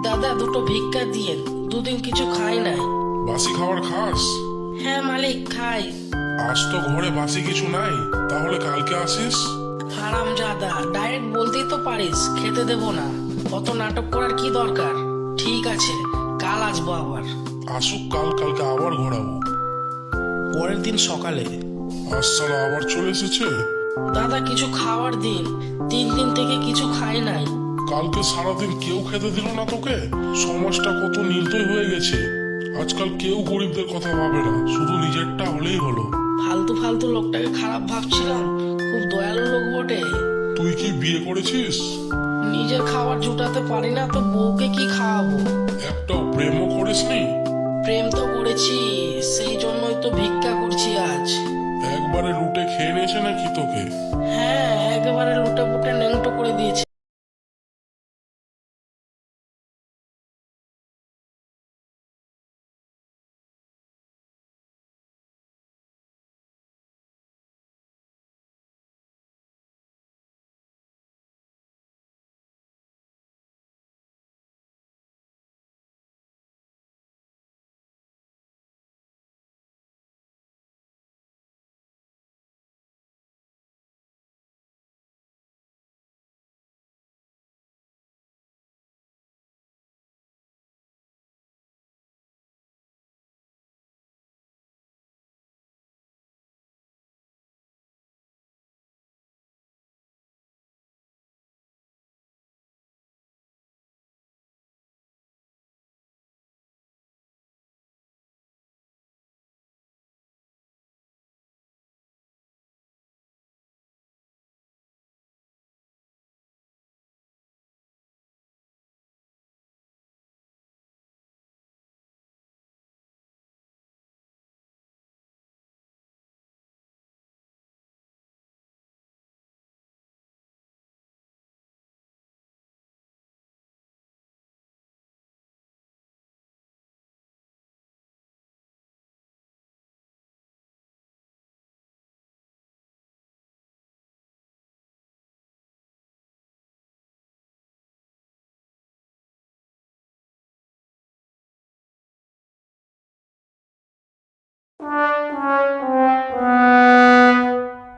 দাদা দুটো ভিক্ষা দিয়েন, দুদিন কিছু খাই নাই। বাসি খাবার খাস? হ্যাঁ মালিক, খাই। আজ তো ঘরে বাসি কিছু নাই, তাহলে কালকে আসিস। হারাম জাদা, ডাইরেক্ট বলতেই তো পারিস খেতে দেব না। কত নাটক করার কি দরকার? ঠিক আছে, কাল আসবো আবার। আসুক কালকে আবার ঘোরাবো। পরের দিন সকালে আজ সালা আবার চলে এসেছে। দাদা কিছু খাওয়ার দিন, 3 দিন থেকে কিছু খাই নাই। কালকে সারাদিন কেউ খেতে দিল না তোকে? সমাজটা কত নির্দয় হয়ে গেছে। আজকাল কেউ গরিবদের কথা ভাবে না, শুধু নিজেরটা হলেই হলো। ফালতু ফালতু লোকটাকে খারাপ ভাবছিলাম, খুব দয়ালু লোক বটে। তুই কি বিয়ে করেছিস? নিজের খাবার জুটাতে পারি না তো বউকে কি খাওয়াবো? একটাও প্রেমও করিসনি? প্রেম তো করেছি, সেই জন্যই তো ভিক্ষা করছি আজ। একবারে লুটে খেয়ে নিয়েছে নাকি তোকে? হ্যাঁ, একেবারে লুটে পুটে ন্যাংটো করে দিয়েছে।